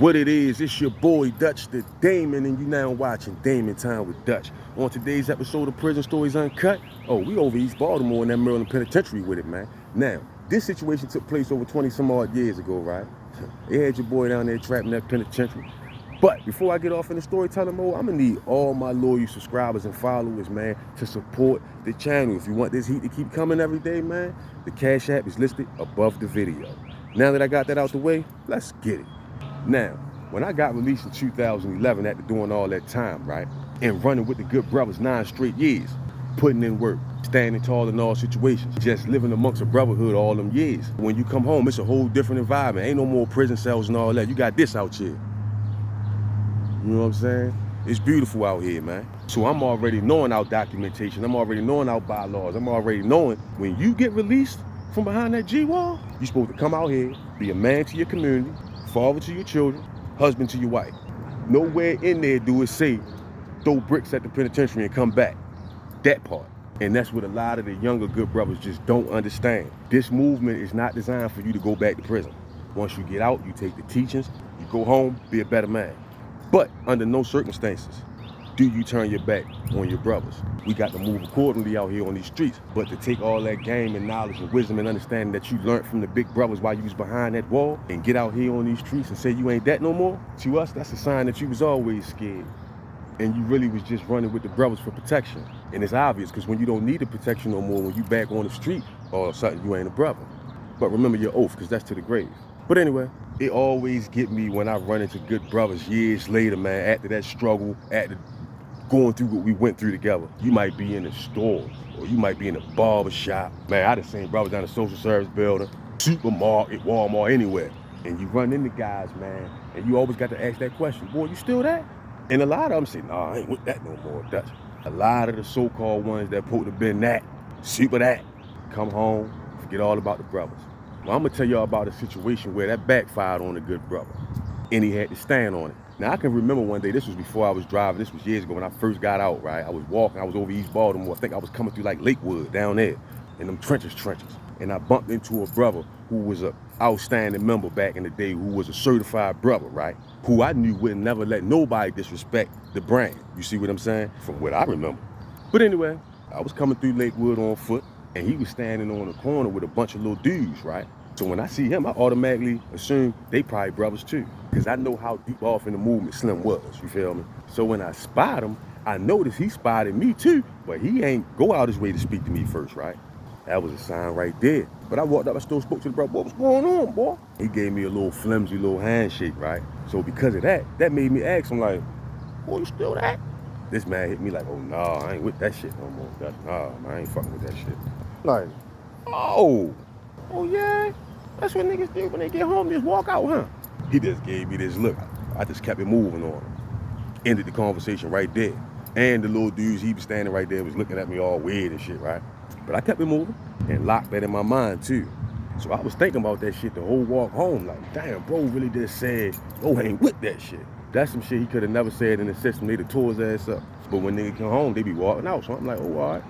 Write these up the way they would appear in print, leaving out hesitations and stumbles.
What it is, it's your boy Dutch the Damon, and you now watching Damon Time with Dutch. On today's episode of Prison Stories Uncut, we over East Baltimore in that Maryland Penitentiary with it, man. Now, this situation took place over 20 some odd years ago, right? They had your boy down there trapped in that penitentiary. But before I get off in the storytelling mode, I'm gonna need all my loyal subscribers and followers, man, to support the channel. If you want this heat to keep coming every day, man, the Cash App is listed above the video. Now that I got that out the way, let's get it. Now, when I got released in 2011 after doing all that time, right, and running with the good brothers 9 straight years, putting in work, standing tall in all situations, just living amongst a brotherhood all them years. When you come home, it's a whole different environment. Ain't no more prison cells and all that. You got this out here. You know what I'm saying? It's beautiful out here, man. So I'm already knowing our documentation. I'm already knowing our bylaws. I'm already knowing when you get released from behind that G-wall, you're supposed to come out here, be a man to your community, father to your children, husband to your wife. Nowhere in there do it say, throw bricks at the penitentiary and come back. That part. And that's what a lot of the younger good brothers just don't understand. This movement is not designed for you to go back to prison. Once you get out, you take the teachings, you go home, be a better man. But under no circumstances do you turn your back on your brothers. We got to move accordingly out here on these streets. But to take all that game and knowledge and wisdom and understanding that you learned from the big brothers while you was behind that wall and get out here on these streets and say you ain't that no more, to us, that's a sign that you was always scared. And you really was just running with the brothers for protection. And it's obvious, because when you don't need the protection no more, when you back on the street, all of a sudden you ain't a brother. But remember your oath, because that's to the grave. But anyway, it always get me when I run into good brothers years later, man, after that struggle, after going through what we went through together. You might be in the store, or you might be in a barber shop. Man, I done seen brothers down the social service building, supermarket, Walmart, anywhere. And you run into guys, man, and you always got to ask that question, boy, you still that? And a lot of them say, nah, I ain't with that no more, Dutch. A lot of the so-called ones that supposed to been that, super that, come home, forget all about the brothers. Well, I'm gonna tell y'all about a situation where that backfired on a good brother, and he had to stand on it. Now, I can remember one day, this was before I was driving, this was years ago when I first got out, right? I was walking, I was over East Baltimore, I think I was coming through like Lakewood down there, in them trenches. And I bumped into a brother who was a outstanding member back in the day, who was a certified brother, right? Who I knew would never let nobody disrespect the brand. You see what I'm saying? From what I remember. But anyway, I was coming through Lakewood on foot, and he was standing on the corner with a bunch of little dudes, right? So when I see him, I automatically assume they probably brothers too, because I know how deep off in the movement Slim was, you feel me? So when I spot him, I noticed he spotted me too, but he ain't go out his way to speak to me first, right? That was a sign right there. But I walked up, I still spoke to the brother, what's going on, boy? He gave me a little flimsy little handshake, right? So because of that, that made me ask him like, boy, you still that? This man hit me like, oh, nah, I ain't with that shit no more. Nah, man, I ain't fucking with that shit. Like, oh yeah? That's what niggas do when they get home, just walk out, huh? He just gave me this look. I just kept it moving on him. Ended the conversation right there. And the little dudes, he was standing right there, was looking at me all weird and shit, right? But I kept it moving and locked that in my mind too. So I was thinking about that shit the whole walk home, like, damn, bro really just said, go hang with that shit. That's some shit he could have never said in the system. They'd have tore his ass up. But when niggas come home, they be walking out. So I'm like, oh, all right.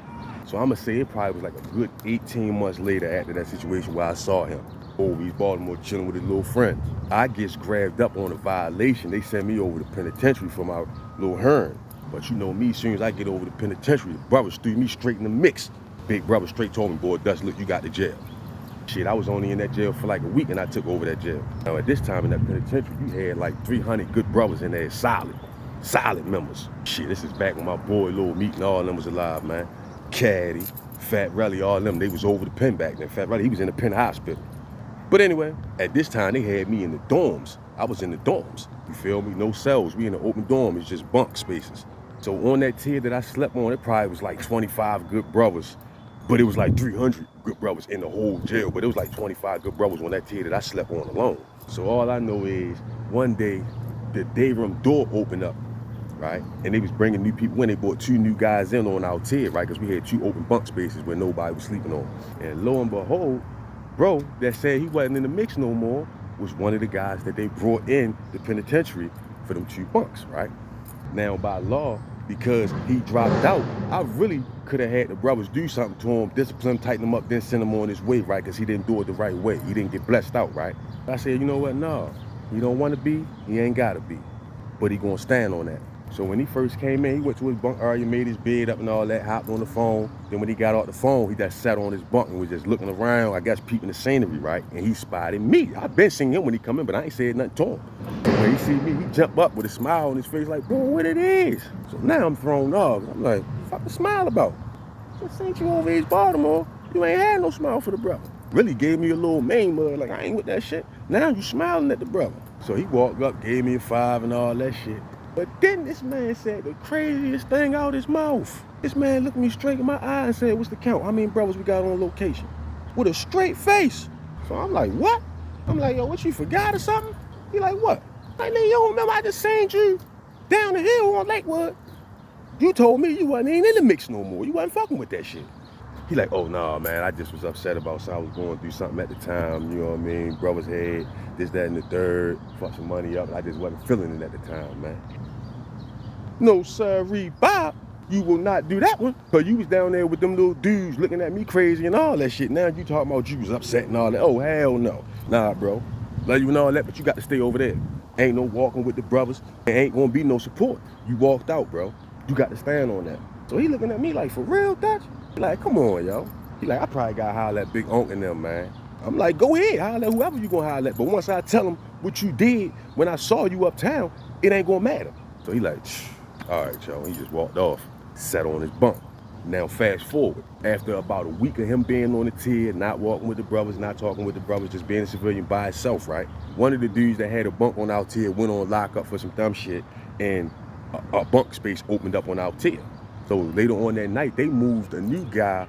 So I'm gonna say it probably was like a good 18 months later after that situation where I saw him over East Baltimore chilling with his little friends. I gets grabbed up on a violation. They sent me over to penitentiary for my little herring. But you know me, as soon as I get over the penitentiary, the brothers threw me straight in the mix. Big brother straight told me, boy, Dutch, look, you got to jail. Shit, I was only in that jail for like a week and I took over that jail. Now at this time in that penitentiary, you had like 300 good brothers in there, solid members. Shit, this is back when my boy Lil Meat and all of them was alive, man. Caddy, Fat Relly, all of them, they was over the pen back then. Fat Relly, he was in the pen hospital. But anyway, at this time, they had me in the dorms. I was in the dorms, you feel me? No cells, we in the open dorm, it's just bunk spaces. So on that tier that I slept on, it probably was like 25 good brothers, but it was like 300 good brothers in the whole jail, but it was like 25 good brothers on that tier that I slept on alone. So all I know is, one day, the day room door opened up, right? And they was bringing new people in. They brought 2 new guys in on our tier, right? Because we had 2 open bunk spaces where nobody was sleeping on. And lo and behold, bro that said he wasn't in the mix no more was one of the guys that they brought in the penitentiary for them 2 bunks, right? Now by law, because he dropped out, I really could have had the brothers do something to him, discipline, tighten him up, then send him on his way, right? Because he didn't do it the right way. He didn't get blessed out, right? I said, you know what, no. He don't want to be, he ain't got to be. But he gonna stand on that. So when he first came in, he went to his bunk area, made his bed up and all that, hopped on the phone. Then when he got off the phone, he just sat on his bunk and was just looking around, I guess peeping the scenery, right? And he spotted me. I been seeing him when he come in, but I ain't said nothing to him. When he see me, he jump up with a smile on his face like, bro, what it is? So now I'm thrown off. I'm like, fuck the smile about? Just sent you over East Baltimore. You ain't had no smile for the brother. Really gave me a little main mud, like I ain't with that shit. Now you smiling at the brother. So he walked up, gave me a 5 and all that shit. But then this man said the craziest thing out his mouth. This man looked me straight in my eye and said, what's the count? How many brothers we got on location? With a straight face. So I'm like, what? I'm like, yo, what, you forgot or something? He like, what? Like, nigga, you don't remember I just seen you down the hill on Lakewood? You told me you wasn't even in the mix no more. You wasn't fucking with that shit. He like, oh, nah, man, I just was upset about something. I was going through something at the time, you know what I mean? Brothers had this, that, and the third, fuck some money up. I just wasn't feeling it at the time, man. No, sorry, Bob, you will not do that one. Cause you was down there with them little dudes looking at me crazy and all that shit. Now you talking about you was upset and all that. Oh, hell no. Nah, bro. Love you and all that, but you got to stay over there. Ain't no walking with the brothers. There ain't gonna be no support. You walked out, bro. You got to stand on that. So he looking at me like, for real, Dutch? Like, come on, yo. He like, I probably got to holler at Big Unc and them, man. I'm like, go ahead, holler at whoever you gonna holler at. But once I tell him what you did when I saw you uptown, it ain't gonna matter. So he like, all right, yo. He just walked off, sat on his bunk. Now fast forward, after about a week of him being on the tier, not walking with the brothers, not talking with the brothers, just being a civilian by himself, right? One of the dudes that had a bunk on our tier went on lockup for some dumb shit, and a bunk space opened up on our tier. So later on that night, they moved a new guy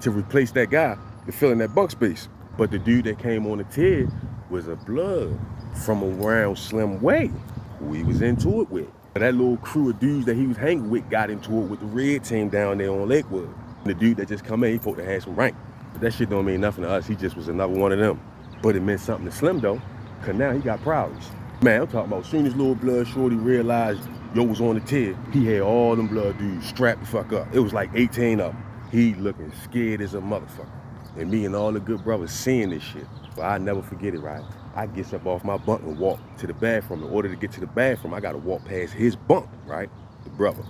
to replace that guy to fill in that bunk space. But the dude that came on the tier was a blood from around Slim Way, who he was into it with. That little crew of dudes that he was hanging with got into it with the red team down there on Lakewood. The dude that just come in, he supposed to have some rank. But that shit don't mean nothing to us. He just was another one of them. But it meant something to Slim though, cause now he got problems. Man, I'm talking about as soon as little blood shorty realized yo was on the tier, he had all them blood dudes strapped the fuck up. It was like 18 of them. He looking scared as a motherfucker. And me and all the good brothers seeing this shit. But I never forget it, right? I get up off my bunk and walk to the bathroom. In order to get to the bathroom, I gotta walk past his bunk, right? The brother,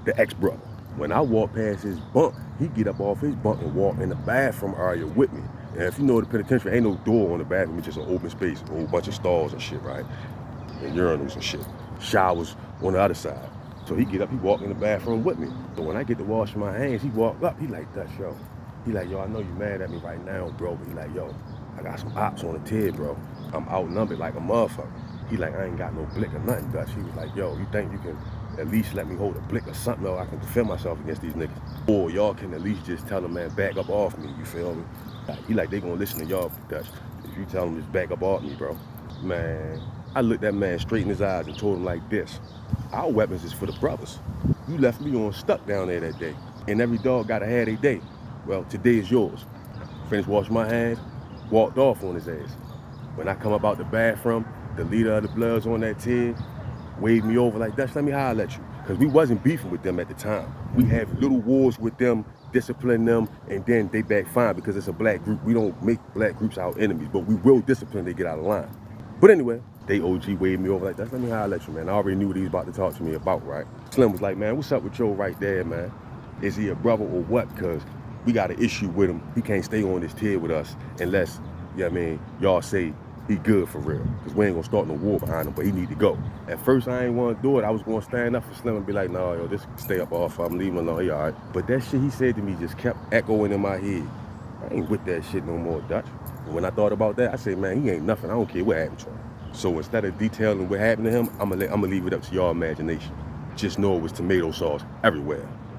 the ex-brother. When I walk past his bunk, he get up off his bunk and walk in the bathroom area with me. And if you know the penitentiary, ain't no door on the bathroom, it's just an open space, a whole bunch of stalls and shit, right? And urinals and shit. Showers on the other side. So he get up, he walk in the bathroom with me. So when I get to washing my hands, he walk up, he like, Dutch, yo. He like, yo, I know you mad at me right now, bro. But he like, yo, I got some ops on the tier, bro. I'm outnumbered like a motherfucker. He like, I ain't got no blick or nothing, Dutch. He was like, yo, you think you can at least let me hold a blick or something, or I can defend myself against these niggas? Or y'all can at least just tell them, man, back up off me, you feel me? He like, they gonna listen to y'all, Dutch. If you tell them just back up off me, bro. Man, I looked that man straight in his eyes and told him like this. Our weapons is for the brothers. You left me on stuck down there that day. And every dog gotta have their day. Well, today is yours. Finished washing my hands, walked off on his ass. When I come up out the bathroom, the leader of the Bloods on that tier waved me over like, Dutch, let me holler at you. Because we wasn't beefing with them at the time. We have little wars with them, discipline them, and then they back fine because it's a black group. We don't make black groups our enemies, but we will discipline they get out of line. But anyway, they OG waved me over like, Dutch, let me holler at you, man. I already knew what he was about to talk to me about, right? Slim was like, man, what's up with Joe right there, man? Is he a brother or what? Because we got an issue with him. He can't stay on this tier with us unless, you know what I mean, y'all say he good for real. Because we ain't gonna start no war behind him, but he need to go. At first, I ain't want to do it. I was gonna stand up for Slim and be like, nah, yo, this stay up off. I'm leaving him alone. He all right. But that shit he said to me just kept echoing in my head. I ain't with that shit no more, Dutch. And when I thought about that, I said, man, he ain't nothing. I don't care what happened to him. So instead of detailing what happened to him, I'm gonna leave it up to your imagination. Just know it was tomato sauce everywhere.